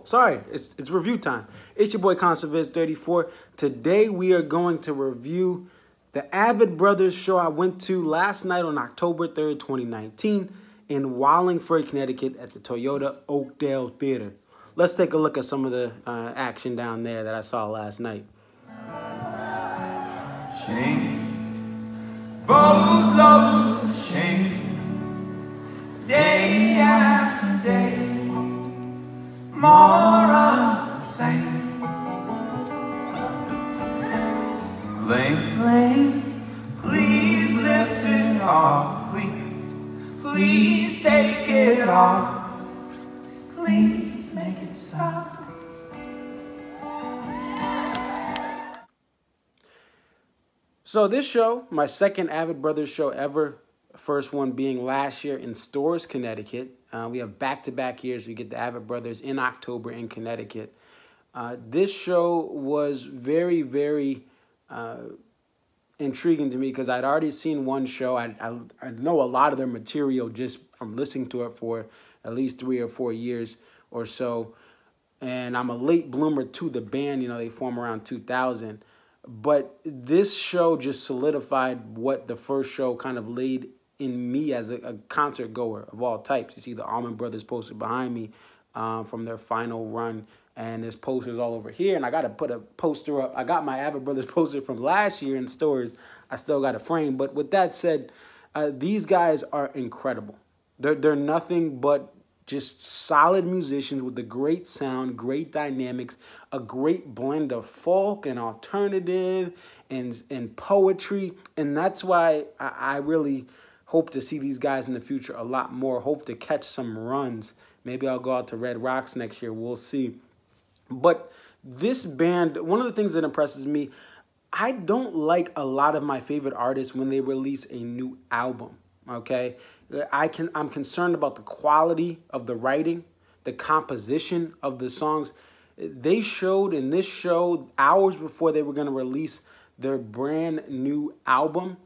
Sorry. It's review time. It's your boy Conserviz34. Today we are going to review the Avett Brothers show I went to last night on October 3rd, 2019 in Wallingford, Connecticut at the Toyota Oakdale Theater. Let's take a look at some of the action down there that I saw last night. Shame, both loves of shame, day after day, more of the same. Blame, please lift it off, please take it off, please make it stop. So this show, my second Avett Brothers show ever, first one being last year in Storrs, Connecticut. We have back-to-back years. We get the Avett Brothers in October in Connecticut. This show was very, very intriguing to me because I'd already seen one show. I know a lot of their material just from listening to it for at least 3 or 4 years or so. And I'm a late bloomer to the band. You know, they formed around 2000. But this show just solidified what the first show kind of laid in me as a concert goer of all types. You see the Allman Brothers poster behind me from their final run. And there's posters all over here. And I got to put a poster up. I got my Avett Brothers poster from last year in stores. I still got a frame. But with that said, these guys are incredible. They're nothing but just solid musicians with a great sound, great dynamics, a great blend of folk and alternative and poetry. And that's why I really hope to see these guys in the future a lot more. Hope to catch some runs. Maybe I'll go out to Red Rocks next year. We'll see. But this band, one of the things that impresses me, I don't like a lot of my favorite artists when they release a new album. Okay, I'm concerned about the quality of the writing, the composition of the songs. They showed in this show hours before they were going to release their brand new album,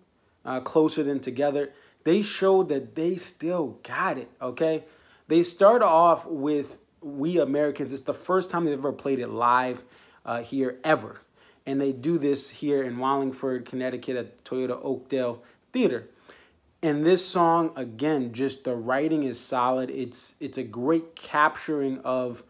Closer Than Together. They showed that they still got it. Okay, they start off with We Americans. It's the first time they've ever played it live here ever, and they do this here in Wallingford, Connecticut at Toyota Oakdale Theater. And this song, again, just the writing is solid. It's a great capturing of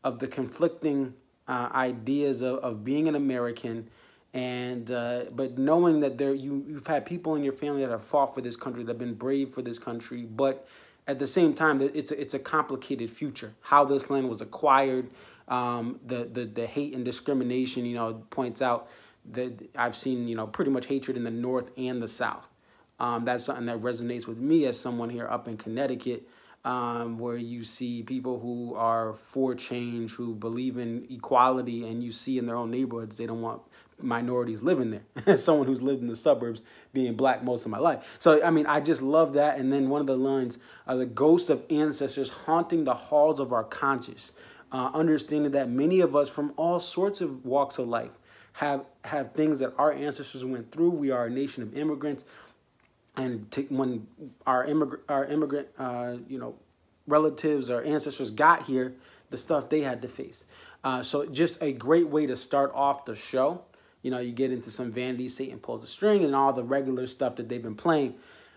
the conflicting ideas of being an American, and but knowing that you've had people in your family that have fought for this country, that have been brave for this country, but at the same time, it's a complicated future. How this land was acquired, the hate and discrimination, you know, points out that I've seen, you know, pretty much hatred in the North and the South. That's something that resonates with me as someone here up in Connecticut, where you see people who are for change, who believe in equality, and you see in their own neighborhoods they don't want minorities living there. As someone who's lived in the suburbs, being black most of my life. So, I mean, I just love that. And then one of the lines, the ghost of ancestors haunting the halls of our conscience, understanding that many of us from all sorts of walks of life have things that our ancestors went through. We are a nation of immigrants. And when our immigrant, you know, relatives or ancestors got here, the stuff they had to face. So just a great way to start off the show. You know, you get into some Vanity, Satan Pulls the String, and all the regular stuff that they've been playing.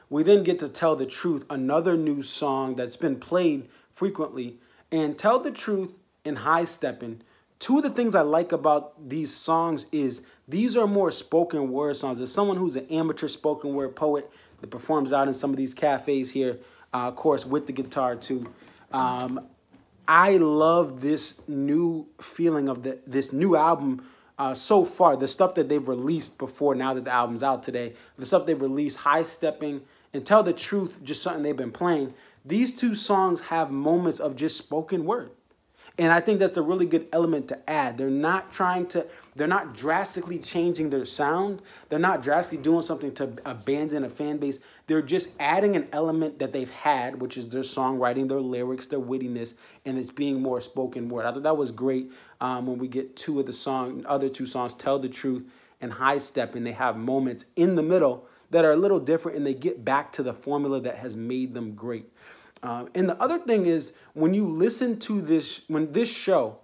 We then get to Tell the Truth, another new song that's been played frequently. And Tell the Truth and High Steppin', two of the things I like about these songs is these are more spoken word songs. As someone who's an amateur spoken word poet that performs out in some of these cafes here, of course, with the guitar too. I love this new feeling of this new album so far. The stuff that they've released before, now that the album's out today, the stuff they've released, High Stepping and Tell the Truth, just something they've been playing. These two songs have moments of just spoken word. And I think that's a really good element to add. They're not drastically changing their sound. They're not drastically doing something to abandon a fan base. They're just adding an element that they've had, which is their songwriting, their lyrics, their wittiness, and it's being more spoken word. I thought that was great when we get other two songs, Tell the Truth and High Step, and they have moments in the middle that are a little different, and they get back to the formula that has made them great. And the other thing is when you listen to when this show,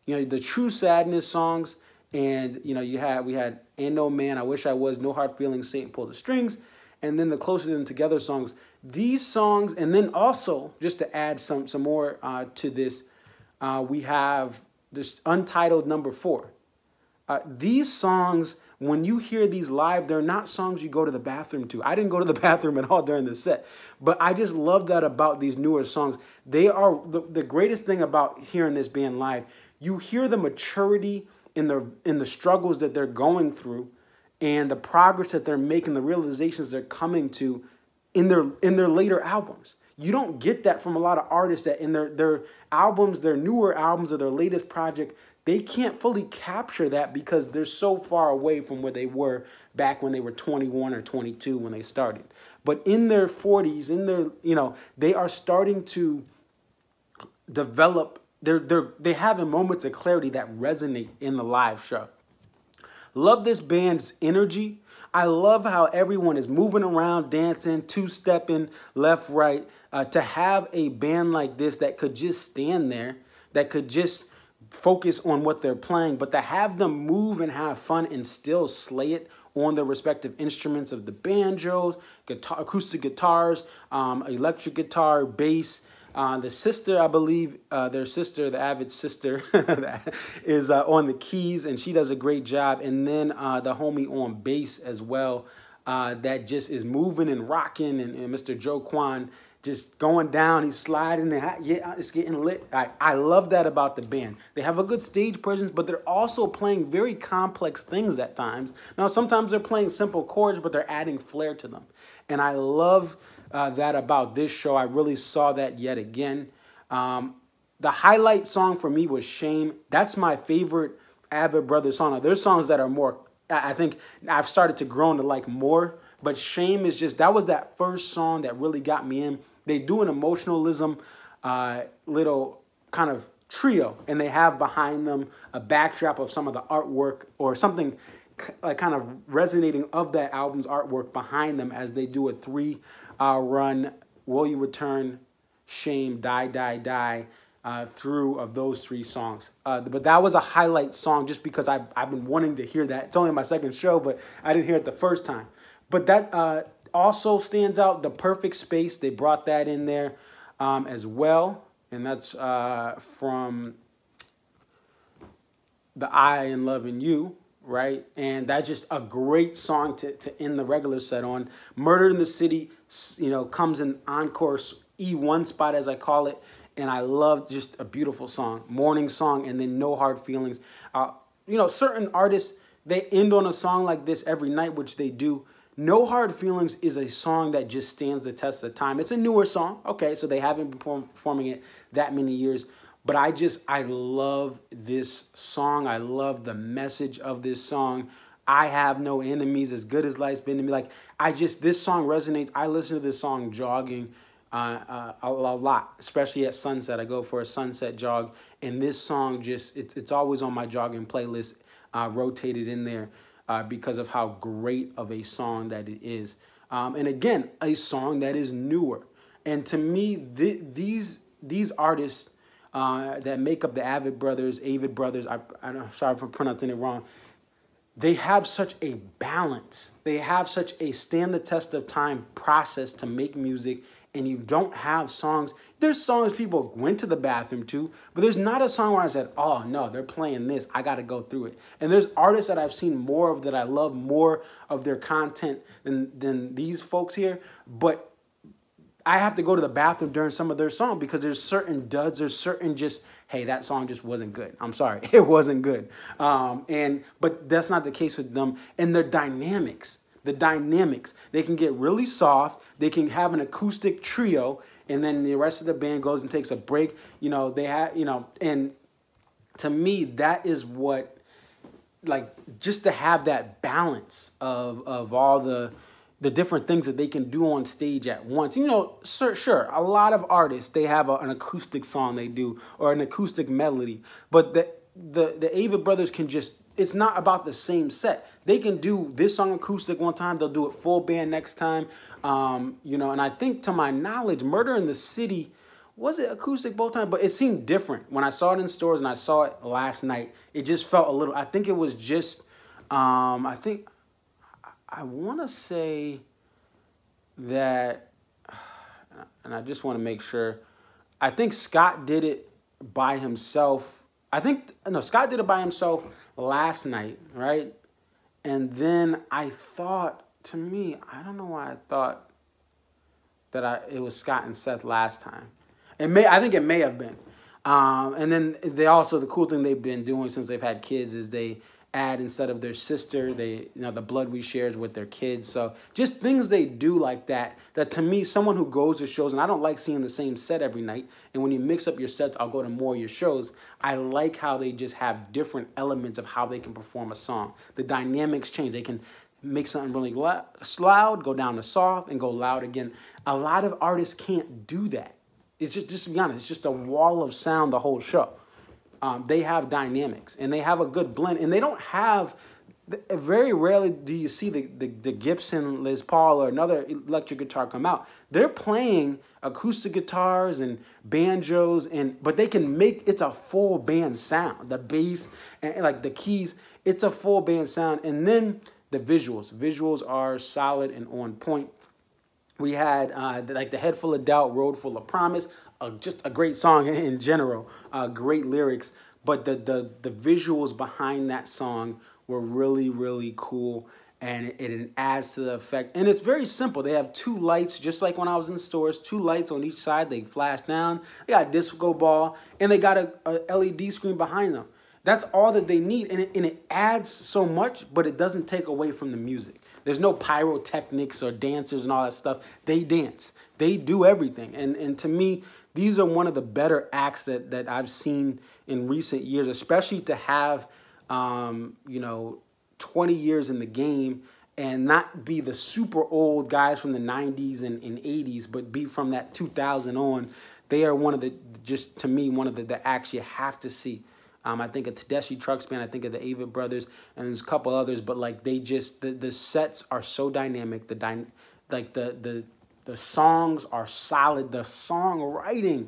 the True Sadness songs, and we had Ain't No Man, I Wish I Was, No Hard Feelings, Satan Pull the Strings, and then the Closer Than Together songs. These songs, and then also just to add some more to this, we have this Untitled #4. These songs, when you hear these live, they're not songs you go to the bathroom to. I didn't go to the bathroom at all during the set, but I just love that about these newer songs. They are the greatest thing about hearing this band live. You hear the maturity in the struggles that they're going through, and the progress that they're making, the realizations they're coming to in their later albums. You don't get that from a lot of artists that in their albums, their newer albums or their latest project, they can't fully capture that because they're so far away from where they were back when they were 21 or 22 when they started. But in their 40s, they are starting to develop. They have moments of clarity that resonate in the live show. Love this band's energy. I love how everyone is moving around, dancing, two-stepping, left, right. To have a band like this that could just stand there, that could just focus on what they're playing, but to have them move and have fun and still slay it on their respective instruments of the banjos, acoustic guitars, electric guitar, bass. The sister, I believe, their sister, the Avett sister, is on the keys, and she does a great job. And then the homie on bass as well, that just is moving and rocking, and Mr. Joe Kwan just going down, he's sliding, and yeah, it's getting lit. I love that about the band. They have a good stage presence, but they're also playing very complex things at times. Now, sometimes they're playing simple chords, but they're adding flair to them. And I love that about this show. I really saw that yet again. The highlight song for me was Shame. That's my favorite Avett Brothers song. Now, there's songs that are more, I think I've started to grow to like more, but Shame is just, that was that first song that really got me in. They do an emotionalism little kind of trio, and they have behind them a backdrop of some of the artwork or something like kind of resonating of that album's artwork behind them as they do a 3-run Will You Return, Shame, Die, Die, Die through of those 3 songs. But that was a highlight song just because I've been wanting to hear that. It's only my second show, but I didn't hear it the first time. But that also stands out. The Perfect Space, they brought that in there as well. And that's from The I in Loving You, right? And that's just a great song to end the regular set on. Murder in the City, comes in encore E1 spot, as I call it. And I love just a beautiful song, morning song, and then No Hard Feelings. Certain artists, they end on a song like this every night, which they do. No Hard Feelings is a song that just stands the test of time. It's a newer song. Okay, so they haven't been performing it that many years. But I love this song. I love the message of this song. I have no enemies, as good as life's been to me. This song resonates. I listen to this song jogging a lot, especially at sunset. I go for a sunset jog, and this song it's always on my jogging playlist, rotated in there. Because of how great of a song that it is. And again, a song that is newer. And to me, these artists that make up the Avett Brothers, I'm sorry for pronouncing it wrong, they have such a balance. They have such a stand the test of time process to make music, and you don't have songs. There's songs people went to the bathroom to, but there's not a song where I said, oh, no, they're playing this. I got to go through it. And there's artists that I've seen more of that I love more of their content than these folks here. But I have to go to the bathroom during some of their songs because there's certain duds, there's certain just, hey, that song just wasn't good. I'm sorry, it wasn't good. But that's not the case with them. And their dynamics. They can get really soft. They can have an acoustic trio, and then the rest of the band goes and takes a break. And to me, that is what, just to have that balance of all the different things that they can do on stage at once. Sure, a lot of artists, they have an acoustic song they do or an acoustic melody, but the Avett Brothers can just it's not about the same set. They can do this song acoustic one time, they'll do it full band next time. You know, and I think to my knowledge, Murder in the City, was it acoustic both times? But it seemed different. When I saw it in stores and I saw it last night, it just felt a little, I think it was just, I want to say that, and I just want to make sure, I think Scott did it by himself. Scott did it by himself last night, right? And then I thought, to me, I don't know why I thought that it was Scott and Seth last time. I think it may have been. And then the cool thing they've been doing since they've had kids is they add, instead of their sister, the blood we shares with their kids. So just things they do like that to me, someone who goes to shows, and I don't like seeing the same set every night, and when you mix up your sets, I'll go to more of your shows. I like how they just have different elements of how they can perform a song. The dynamics change. They can make something really loud, go down to soft, and go loud again. A lot of artists can't do that. It's just to be honest, it's just a wall of sound the whole show. They have dynamics, and they have a good blend, and they don't have, very rarely do you see the Gibson Les Paul or another electric guitar come out. They're playing acoustic guitars and banjos, but they can make, it's a full band sound. The bass and like the keys, it's a full band sound. And then the visuals are solid and on point. We had like The Head Full of Doubt, Road Full of Promise, just a great song in general, great lyrics. But the visuals behind that song were really, really cool, and it adds to the effect. And it's very simple. They have two lights, just like when I was in stores, two lights on each side. They flash down. They got a disco ball, and they got a LED screen behind them. That's all that they need, and it adds so much, but it doesn't take away from the music. There's no pyrotechnics or dancers and all that stuff. They dance. They do everything. And to me, these are one of the better acts that I've seen in recent years, especially to have, 20 years in the game and not be the super old guys from the 90s and 80s, but be from that 2000 on. They are one of the, just to me, one of the acts you have to see. I think of Tedeschi Trucks Band, I think of the Avett Brothers, and there's a couple others, but like they just, the sets are so dynamic, the songs are solid, the songwriting,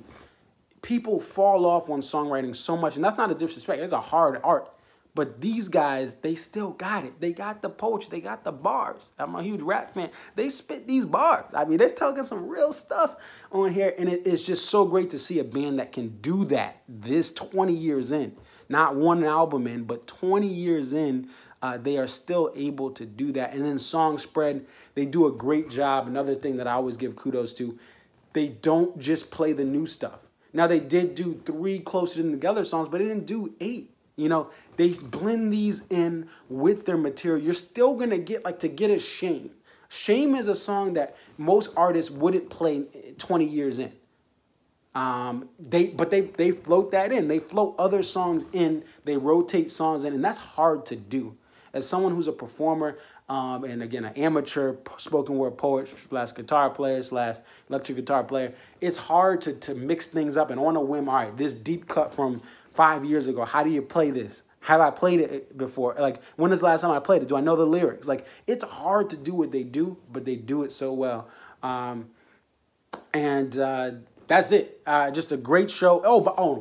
people fall off on songwriting so much, and that's not a disrespect, it's a hard art, but these guys, they still got it. They got the poetry, they got the bars. I'm a huge rap fan. They spit these bars. I mean, they're talking some real stuff on here, and it's just so great to see a band that can do that this 20 years in. Not one album in, but 20 years in, they are still able to do that. And then song spread, they do a great job. Another thing that I always give kudos to, they don't just play the new stuff. Now, they did do 3 Closer Than Together songs, but they didn't do 8. You know, they blend these in with their material. You're still going to get, like, To Get a Shame. Shame is a song that most artists wouldn't play 20 years in. They float that in. They float other songs in. They rotate songs in, and that's hard to do. As someone who's a performer, and again, an amateur spoken word poet / guitar player / electric guitar player, it's hard to mix things up and on a whim. All right, this deep cut from 5 years ago. How do you play this? Have I played it before? Like, when is the last time I played it? Do I know the lyrics? Like, it's hard to do what they do, but they do it so well. That's it. Just a great show.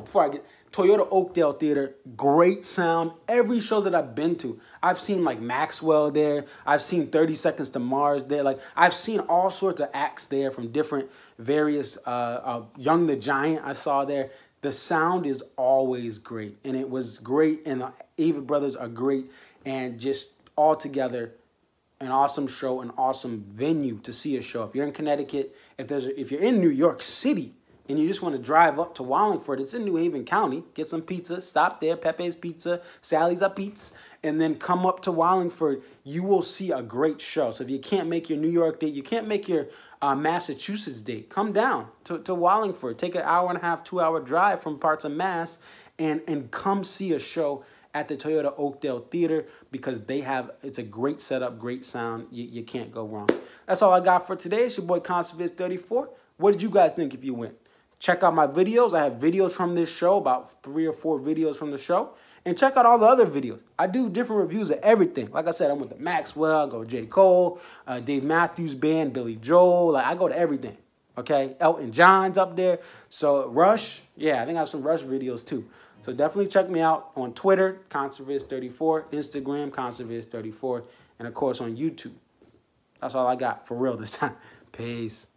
Before I get Toyota Oakdale Theater, great sound. Every show that I've been to, I've seen like Maxwell there. I've seen 30 Seconds to Mars there. Like, I've seen all sorts of acts there from different various, Young the Giant I saw there. The sound is always great, and it was great, and the Avett Brothers are great, and just all together, an awesome show, an awesome venue to see a show. If you're in Connecticut, if you're in New York City, and you just want to drive up to Wallingford, it's in New Haven County, get some pizza, stop there, Pepe's Pizza, Sally's a Pizza, and then come up to Wallingford, you will see a great show. So if you can't make your New York date, you can't make your Massachusetts date, come down to Wallingford, take an 1.5 hour, 2 hour drive from parts of Mass, and come see a show at the Toyota Oakdale Theater, because it's a great setup, great sound. You can't go wrong. That's all I got for today. It's your boy Conserviz34. What did you guys think if you went? Check out my videos. I have videos from this show, about 3 or 4 videos from the show. And check out all the other videos. I do different reviews of everything. Like I said, I went to Maxwell, I go to J. Cole, Dave Matthews Band, Billy Joel. Like, I go to everything. Okay? Elton John's up there. So Rush, yeah, I think I have some Rush videos too. So definitely check me out on Twitter, Conserviz34, Instagram, Conserviz34, and of course on YouTube. That's all I got for real this time. Peace.